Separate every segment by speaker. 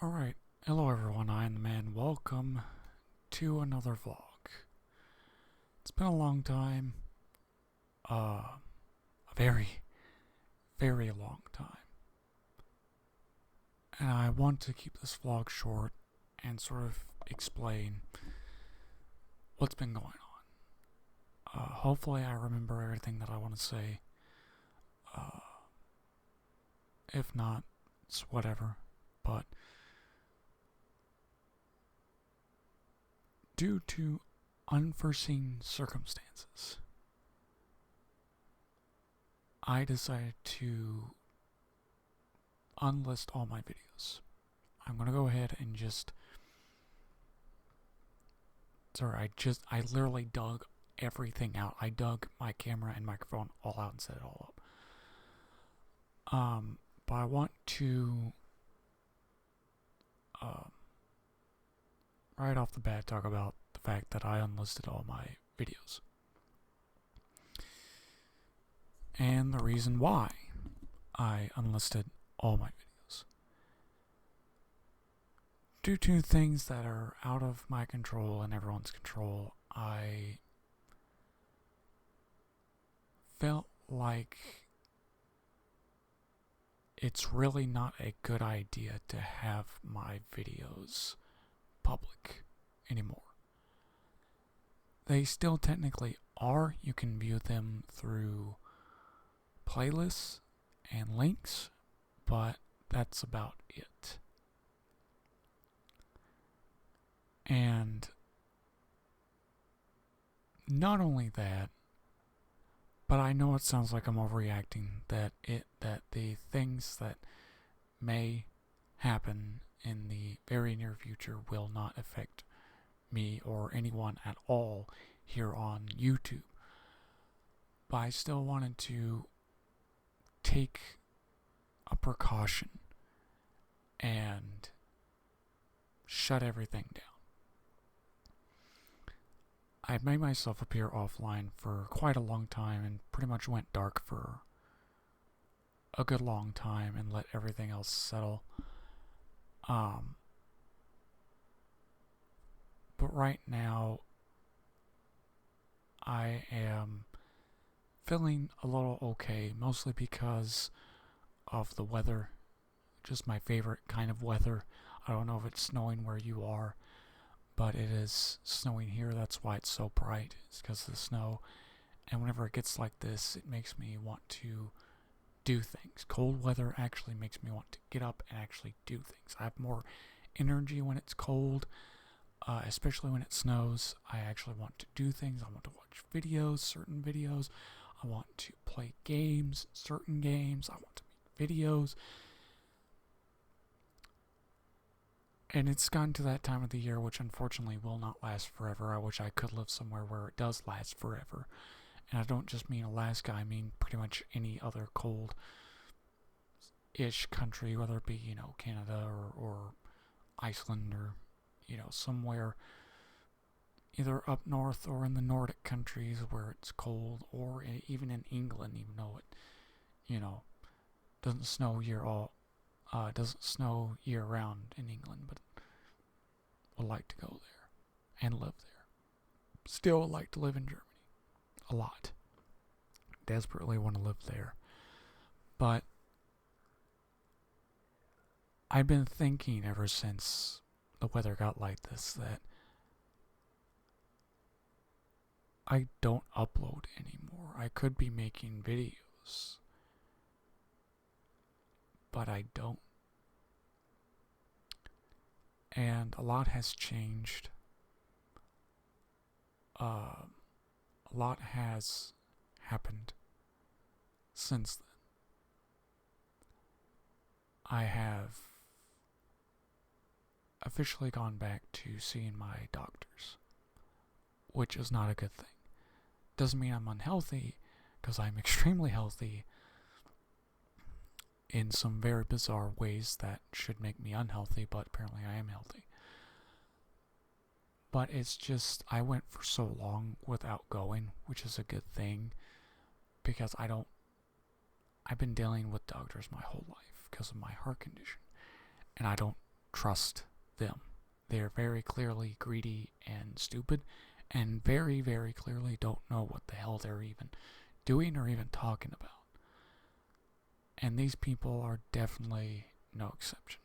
Speaker 1: Alright, hello everyone, I am the man. Welcome to another vlog. It's been a long time. A very, very long time. And I want to keep this vlog short and sort of explain what's been going on. Hopefully I remember everything that I want to say. If not, it's whatever. But due to unforeseen circumstances, I decided to unlist all my videos. I'm gonna go ahead and I literally dug everything out. I dug my camera and microphone all out and set it all up. But I want to right off the bat talk about the fact that I unlisted all my videos. And the reason why I unlisted all my videos. Due to things that are out of my control and everyone's control, I felt like it's really not a good idea to have my videos public anymore. They still technically are. You can view them through playlists and links, but that's about it. And not only that, but I know it sounds like I'm overreacting, that the things that may happen in the very near future will not affect me or anyone at all here on YouTube. But I still wanted to take a precaution and shut everything down. I made myself appear offline for quite a long time and pretty much went dark for a good long time and let everything else settle. But right now, I am feeling a little okay, mostly because of the weather. Just my favorite kind of weather. I don't know if it's snowing where you are, but it is snowing here. That's why it's so bright. It's because of the snow. And whenever it gets like this, it makes me want to do things. Cold weather actually makes me want to get up and actually do things. I have more energy when it's cold, especially when it snows. I actually want to do things. I want to watch videos, certain videos. I want to play games, certain games. I want to make videos. And it's gotten to that time of the year which unfortunately will not last forever. I wish I could live somewhere where it does last forever. And I don't just mean Alaska, I mean pretty much any other cold-ish country, whether it be, Canada or Iceland or, somewhere either up north or in the Nordic countries where it's cold, or even in England, even though it, doesn't snow doesn't snow year round in England, but would like to go there and live there. Still would like to live in Germany. A lot. Desperately want to live there. But I've been thinking ever since the weather got like this that I don't upload anymore. I could be making videos, but I don't. And a lot has changed. A lot has happened since then. I have officially gone back to seeing my doctors, which is not a good thing. Doesn't mean I'm unhealthy, because I'm extremely healthy in some very bizarre ways that should make me unhealthy, but apparently I am healthy. But it's just, I went for so long without going, which is a good thing, because I've been dealing with doctors my whole life because of my heart condition, and I don't trust them. They're very clearly greedy and stupid, and very, very clearly don't know what the hell they're even doing or even talking about. And these people are definitely no exception.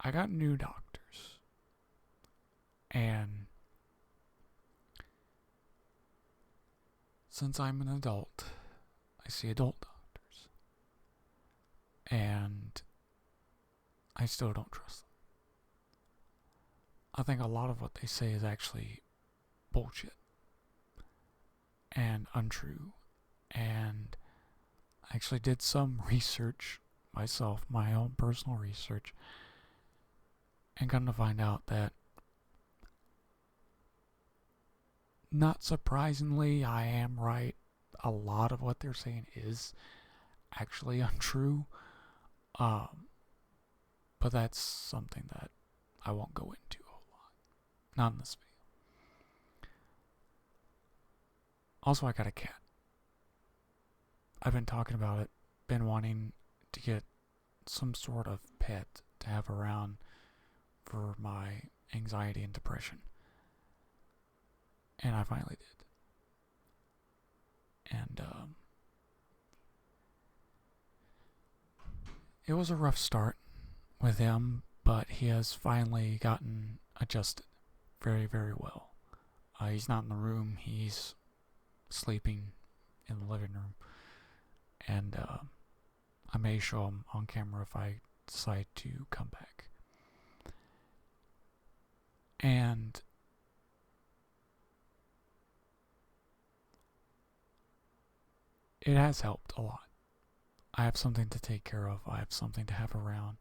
Speaker 1: I got new doctors, and since I'm an adult, I see adult doctors, and I still don't trust them. I think a lot of what they say is actually bullshit and untrue, and I actually did some research myself, my own personal research, and come to find out that, not surprisingly, I am right. A lot of what they're saying is actually untrue. But that's something that I won't go into a whole lot. Not in this video. Also, I got a cat. I've been talking about it, been wanting to get some sort of pet to have around for my anxiety and depression. And I finally did. And it was a rough start with him, but he has finally gotten adjusted very, very well. He's not in the room, he's sleeping in the living room. And I may show him on camera if I decide to come back. And it has helped a lot. I have something to take care of. I have something to have around.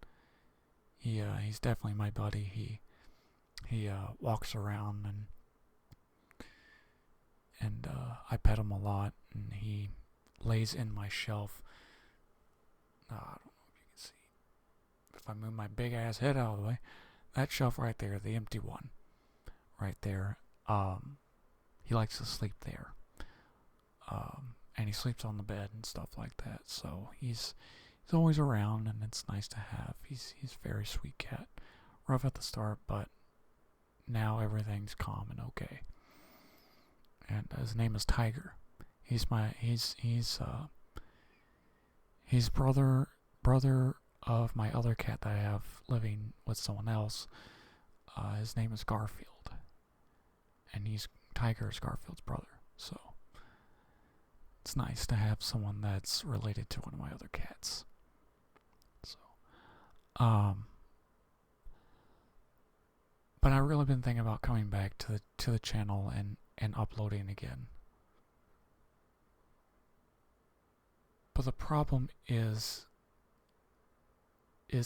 Speaker 1: He's definitely my buddy. He walks around and I pet him a lot, and he lays in my shelf. I don't know if you can see. If I move my big ass head out of the way, that shelf right there, the empty one, right there. He likes to sleep there. And he sleeps on the bed and stuff like that. So he's always around, and it's nice to have. He's a very sweet cat. Rough at the start, but now everything's calm and okay. And his name is Tiger. He's brother of my other cat that I have living with someone else. His name is Garfield, and Tiger is Garfield's brother. So it's nice to have someone that's related to one of my other cats. So, but I've really been thinking about coming back to the channel and uploading again. But the problem is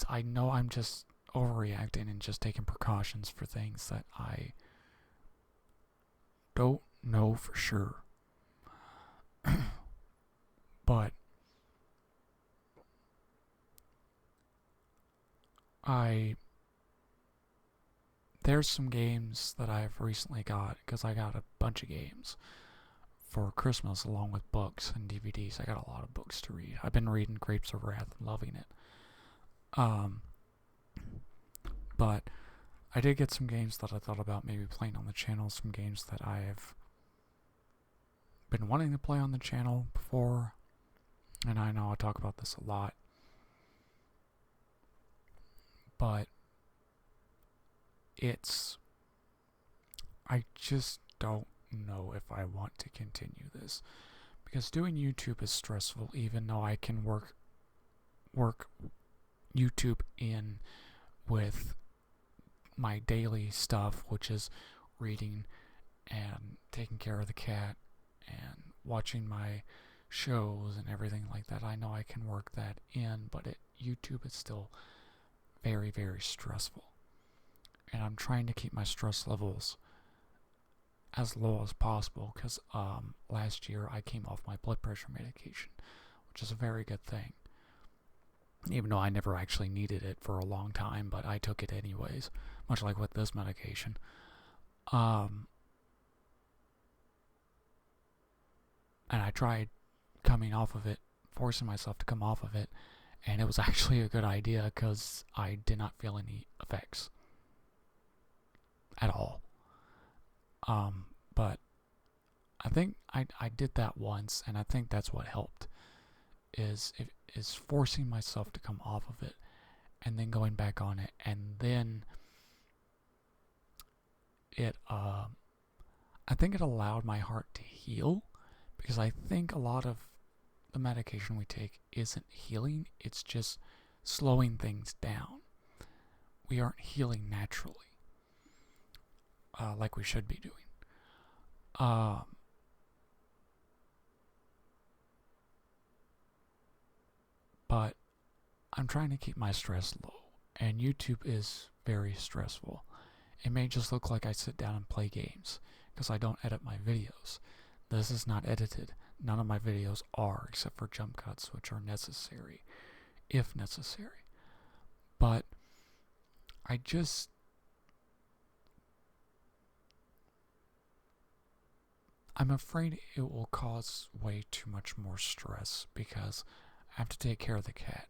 Speaker 1: I know I'm just overreacting and just taking precautions for things that I don't know for sure. But there's some games that I've recently got, because I got a bunch of games for Christmas along with books and DVDs. I got a lot of books to read. I've been reading Grapes of Wrath and loving it. But I did get some games that I thought about maybe playing on the channel, some games that I have been wanting to play on the channel before, and I know I talk about this a lot, but I just don't know if I want to continue this, because doing YouTube is stressful, even though I can work YouTube in with my daily stuff, which is reading and taking care of the cat and watching my shows and everything like that. I know I can work that in, but YouTube is still very, very stressful. And I'm trying to keep my stress levels as low as possible, because last year I came off my blood pressure medication, which is a very good thing. Even though I never actually needed it for a long time, but I took it anyways, much like with this medication. And I tried coming off of it, forcing myself to come off of it, And it was actually a good idea because I did not feel any effects at all. But I think I did that once, and I think that's what helped. Is forcing myself to come off of it, and then going back on it, and then it. I think it allowed my heart to heal, because I think a lot of the medication we take isn't healing; it's just slowing things down. We aren't healing naturally, like we should be doing. But I'm trying to keep my stress low, and YouTube is very stressful. It may just look like I sit down and play games, because I don't edit my videos. This is not edited. None of my videos are, except for jump cuts, which are necessary, if necessary. But I'm afraid it will cause way too much more stress, because I have to take care of the cat.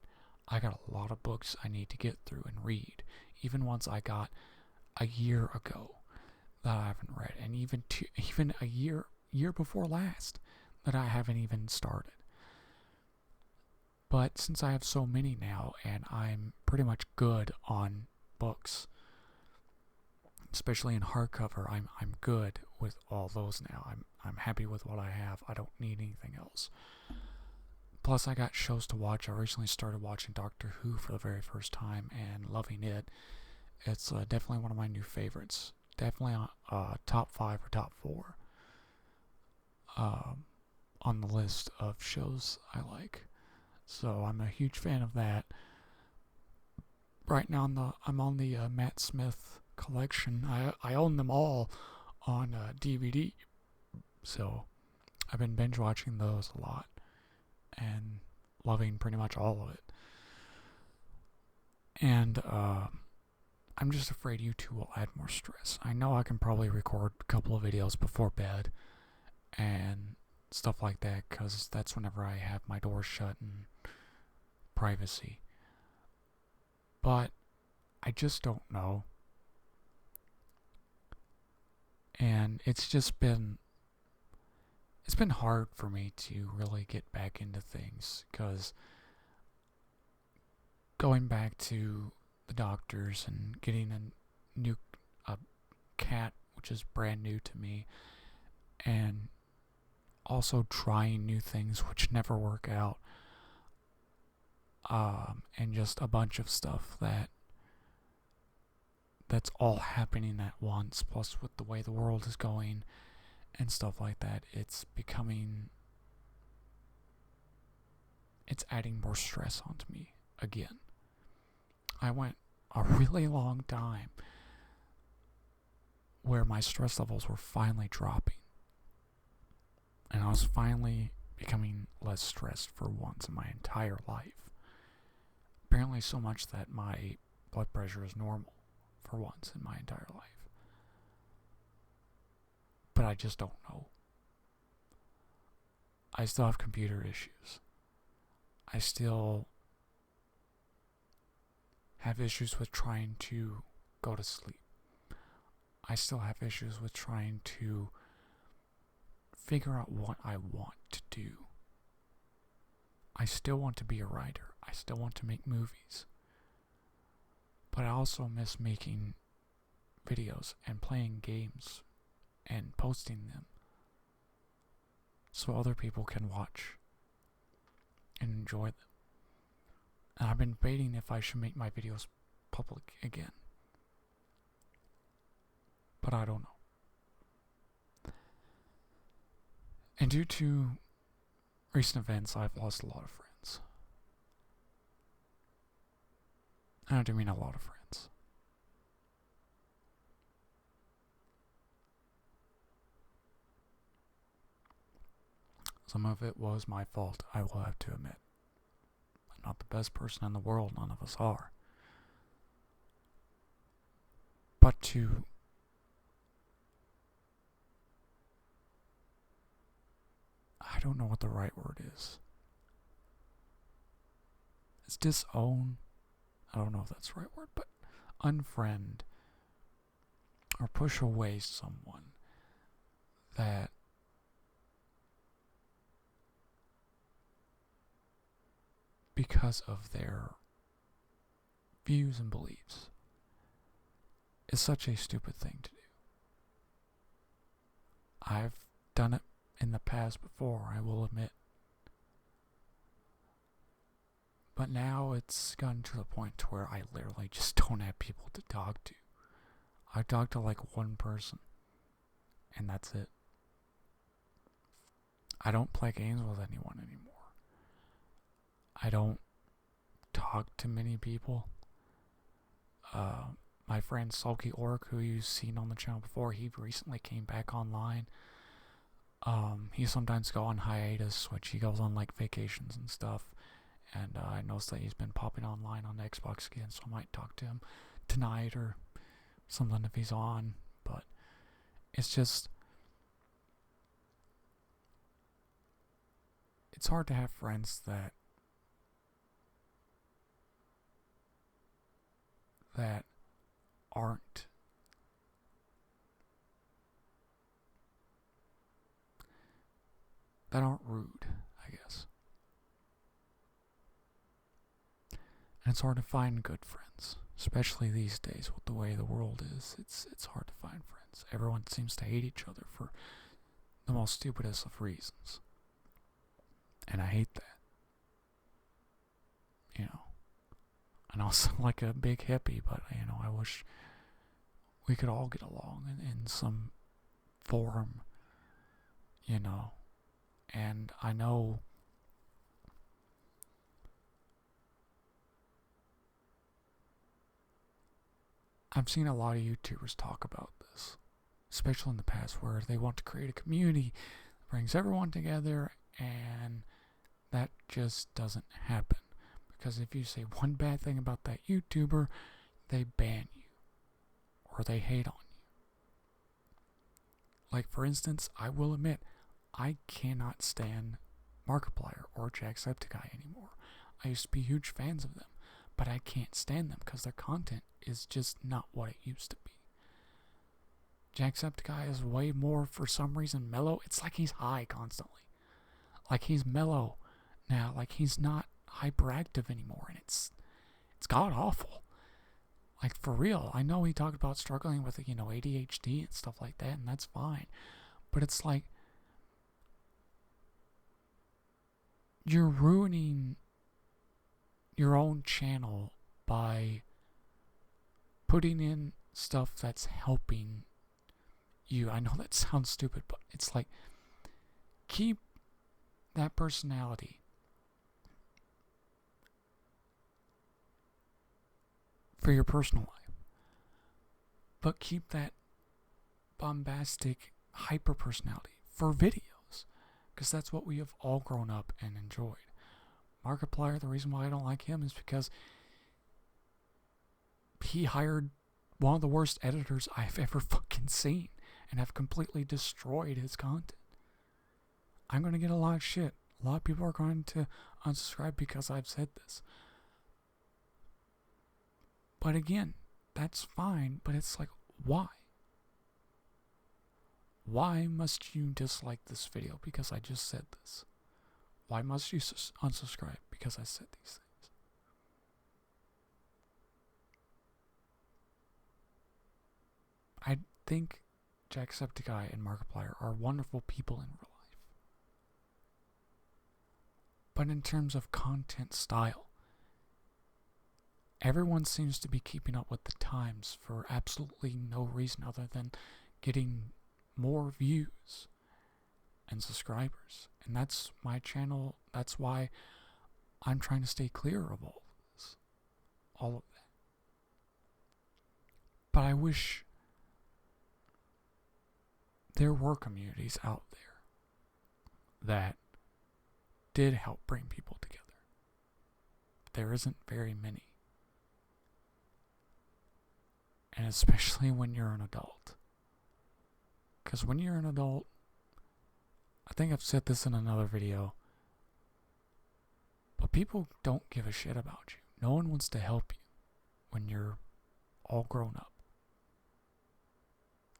Speaker 1: I got a lot of books I need to get through and read, even ones I got a year ago that I haven't read, and even a year before last that I haven't even started. But since I have so many now, and I'm pretty much good on books, especially in hardcover, I'm good with all those now. I'm happy with what I have. I don't need anything else. Plus, I got shows to watch. I recently started watching Doctor Who for the very first time and loving it. It's definitely one of my new favorites. Definitely top 5 or top 4 on the list of shows I like. So I'm a huge fan of that. Right now, I'm on the Matt Smith collection. I own them all on DVD. So I've been binge watching those a lot and loving pretty much all of it. And I'm just afraid YouTube will add more stress. I know I can probably record a couple of videos before bed and stuff like that, because that's whenever I have my door shut and privacy. But I just don't know. And it's been hard for me to really get back into things, because going back to the doctors and getting a new cat, which is brand new to me, and also trying new things which never work out, and just a bunch of stuff that's all happening at once, plus with the way the world is going and stuff like that, it's adding more stress onto me again. I went a really long time where my stress levels were finally dropping, and I was finally becoming less stressed for once in my entire life. Apparently so much that my blood pressure is normal for once in my entire life. But I just don't know. I still have computer issues. I still have issues with trying to go to sleep. I still have issues with trying to figure out what I want to do. I still want to be a writer. I still want to make movies. But I also miss making videos and playing games and posting them so other people can watch and enjoy them. And I've been debating if I should make my videos public again. But I don't know. And due to recent events, I've lost a lot of friends. And I do mean a lot of friends. Some of it was my fault, I will have to admit. I'm not the best person in the world, none of us are. But I don't know what the right word is. is disown. I don't know if that's the right word, but unfriend or push away someone that because of their views and beliefs is such a stupid thing to do. I've done it in the past before, I will admit. But now it's gotten to the point to where I literally just don't have people to talk to. I talk to like one person, and that's it. I don't play games with anyone anymore. I don't talk to many people. My friend Sulky Orc, who you've seen on the channel before, he recently came back online. He sometimes go on hiatus, which he goes on like vacations and stuff. And I noticed that he's been popping online on Xbox again, so I might talk to him tonight or something if he's on. But it's just, it's hard to have friends that aren't rude, I guess. And it's hard to find good friends, especially these days with the way the world is. It's hard to find friends. Everyone seems to hate each other for the most stupidest of reasons. And I hate that. You know. And I sound like a big hippie, but I wish we could all get along in some form, And I know I've seen a lot of YouTubers talk about this, especially in the past, where they want to create a community that brings everyone together, and that just doesn't happen. Because if you say one bad thing about that YouTuber, they ban you. Or they hate on you. Like, for instance, I will admit, I cannot stand Markiplier or Jacksepticeye anymore. I used to be huge fans of them, but I can't stand them because their content is just not what it used to be. Jacksepticeye is way more, for some reason, mellow. It's like he's high constantly. Like he's mellow now. Like he's not hyperactive anymore, and it's god awful. Like, for real. I know he talked about struggling with ADHD and stuff like that, and that's fine, but it's like you're ruining your own channel by putting in stuff that's helping you. I know that sounds stupid, but it's like, keep that personality for your personal life, but keep that bombastic hyper personality for videos, because that's what we have all grown up and enjoyed. Markiplier, the reason why I don't like him is because he hired one of the worst editors I've ever fucking seen and have completely destroyed his content. I'm going to get a lot of shit. A lot of people are going to unsubscribe because I've said this. But again, that's fine, but it's like, why? Why must you dislike this video because I just said this? Why must you unsubscribe because I said these things? I think Jacksepticeye and Markiplier are wonderful people in real life. But in terms of content style, everyone seems to be keeping up with the times for absolutely no reason other than getting more views and subscribers. And that's my channel. That's why I'm trying to stay clear of all of this. All of that. But I wish there were communities out there that did help bring people together. There isn't very many. And especially when you're an adult. Because when you're an adult, I think I've said this in another video, but But people don't give a shit about you. No one wants to help you when you're all grown up,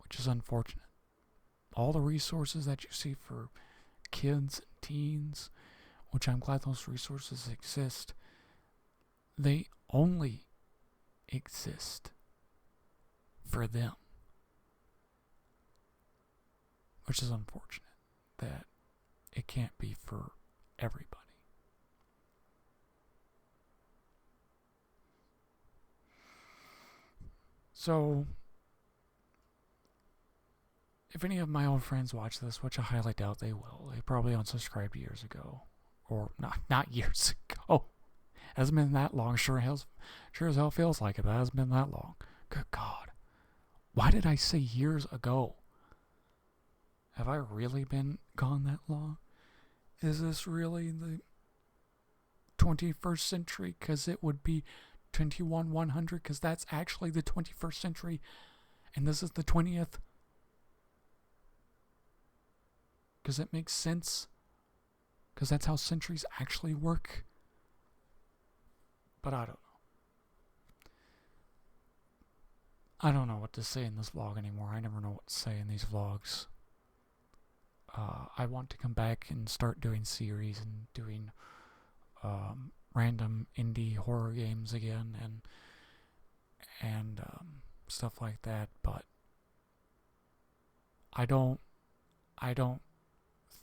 Speaker 1: which is unfortunate. All the resources that you see for kids and teens, which I'm glad those resources exist, they only exist for them, which is unfortunate that it can't be for everybody. So, if any of my old friends watch this, which I highly doubt they will, they probably unsubscribed years ago. Or not years ago. It hasn't been that long. Sure as hell feels like it, but it hasn't been that long. Good God. Why did I say years ago? Have I really been gone that long? Is this really the 21st century? Because it would be 2100, because that's actually the 21st century, and this is the 20th. Because it makes sense. Because that's how centuries actually work. But I don't know. I don't know what to say in this vlog anymore. I never know what to say in these vlogs. I want to come back and start doing series and doing random indie horror games again and stuff like that, but I don't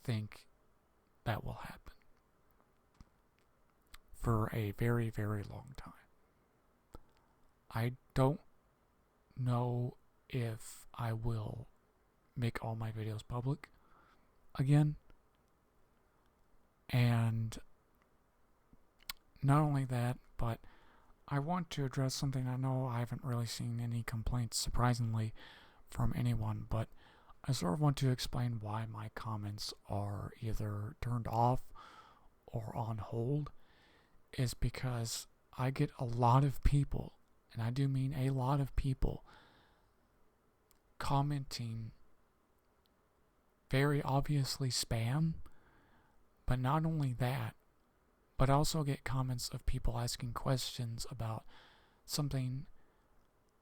Speaker 1: think that will happen for a very, very long time. I don't know if I will make all my videos public again. And not only that, but I want to address something. I know I haven't really seen any complaints, surprisingly, from anyone, but I sort of want to explain why my comments are either turned off or on hold. Is because I get a lot of people, and I do mean a lot of people, commenting very obviously spam. But not only that, but I also get comments of people asking questions about something,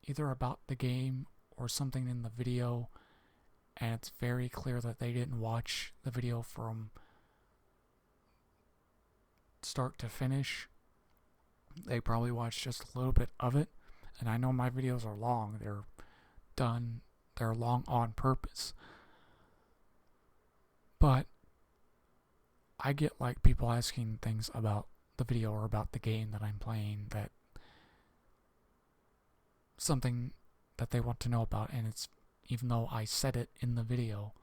Speaker 1: either about the game or something in the video, and it's very clear that they didn't watch the video from start to finish. They probably watched just a little bit of it, and I know my videos are long. They're long on purpose. But I get like people asking things about the video or about the game that I'm playing, that something that they want to know about, and it's even though I said it in the video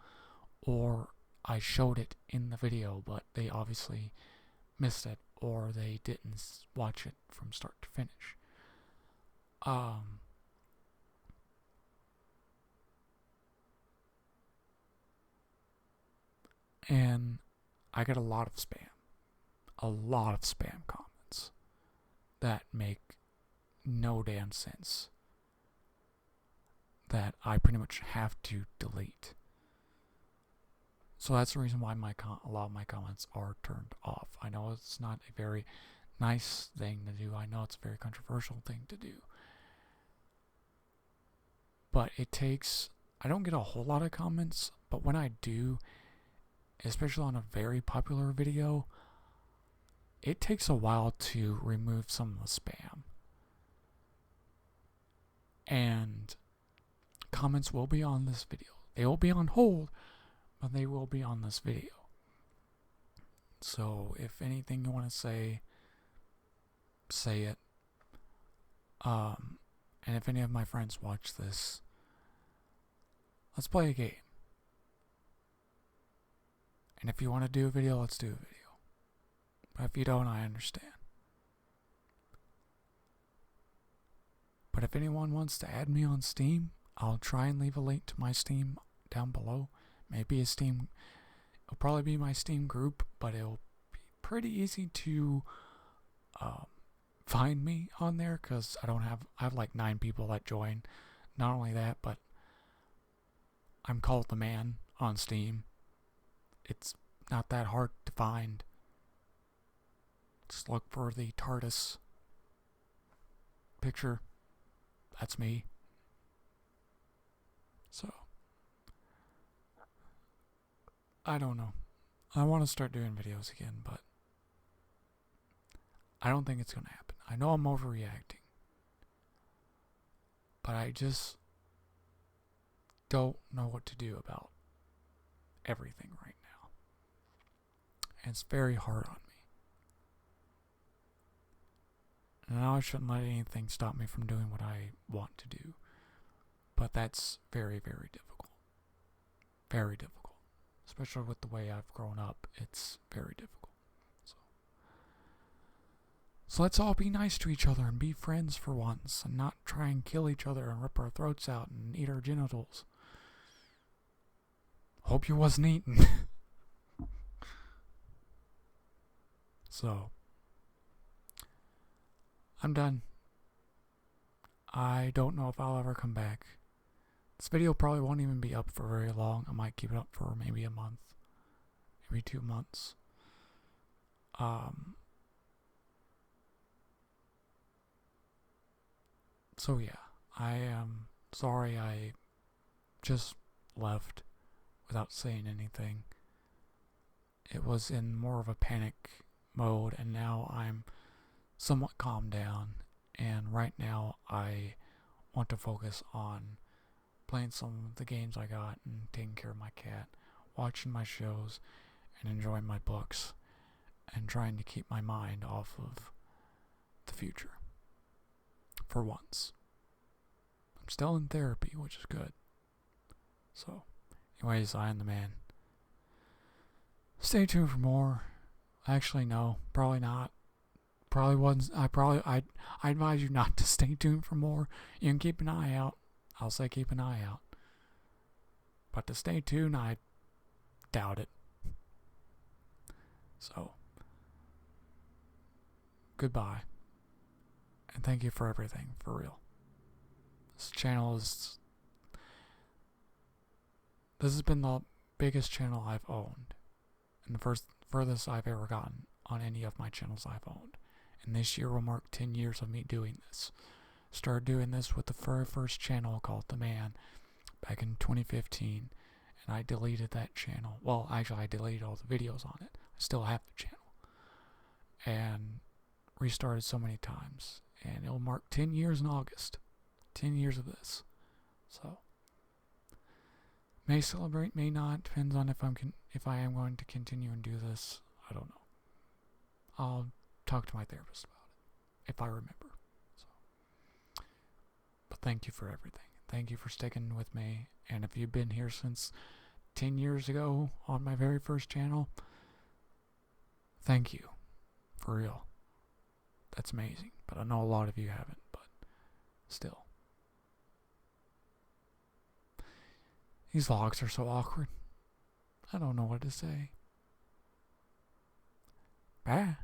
Speaker 1: or I showed it in the video, but they obviously missed it or they didn't watch it from start to finish. And I get a lot of spam comments that make no damn sense, that I pretty much have to delete. So that's the reason why a lot of my comments are turned off. I know it's not a very nice thing to do. I know it's a very controversial thing to do. But I don't get a whole lot of comments, but when I do, especially on a very popular video, it takes a while to remove some of the spam. And comments will be on this video. They will be on hold, but they will be on this video. So if anything you want to say it. And if any of my friends watch this, let's play a game. And if you want to do a video, let's do a video. But if you don't, I understand. But if anyone wants to add me on Steam, I'll try and leave a link to my Steam down below. Maybe it'll probably be my Steam group, but it'll be pretty easy to find me on there, because I have like 9 people that join. Not only that, but I'm called the man on Steam. It's not that hard to find. Just look for the TARDIS picture. That's me. So, I don't know. I want to start doing videos again, but I don't think it's going to happen. I know I'm overreacting, but I just don't know what to do about everything right now. And it's very hard on me. And now I shouldn't let anything stop me from doing what I want to do. But that's very, very difficult. Very difficult. Especially with the way I've grown up, it's very difficult. So let's all be nice to each other and be friends for once and not try and kill each other and rip our throats out and eat our genitals. Hope you wasn't eaten. So, I'm done. I don't know if I'll ever come back. This video probably won't even be up for very long. I might keep it up for maybe a month, maybe 2 months. So yeah, I am sorry I just left without saying anything. It was in more of a panic mode, and now I'm somewhat calmed down, and right now I want to focus on playing some of the games I got and taking care of my cat, watching my shows, and enjoying my books, and trying to keep my mind off of the future. For once. I'm still in therapy, which is good. So, anyways, I am the man. Stay tuned for more. Actually, no, probably not. Probably wasn't. I advise you not to stay tuned for more. You can keep an eye out. I'll say keep an eye out. But to stay tuned, I doubt it. So, goodbye. And thank you for everything, for real. This has been the biggest channel I've owned. And the furthest I've ever gotten on any of my channels I've owned. And this year will mark 10 years of me doing this. Started doing this with the very first channel called The Man back in 2015. And I deleted that channel. Well, actually I deleted all the videos on it. I still have the channel. And restarted so many times. And it'll mark 10 years in August. 10 years of this. So, may celebrate, may not. Depends on if I am going to continue and do this. I don't know. I'll talk to my therapist about it if I remember. So, but thank you for everything. Thank you for sticking with me. And if you've been here since 10 years ago on my very first channel, thank you. For real. That's amazing. But I know a lot of you haven't, but still. These vlogs are so awkward. I don't know what to say. Bye.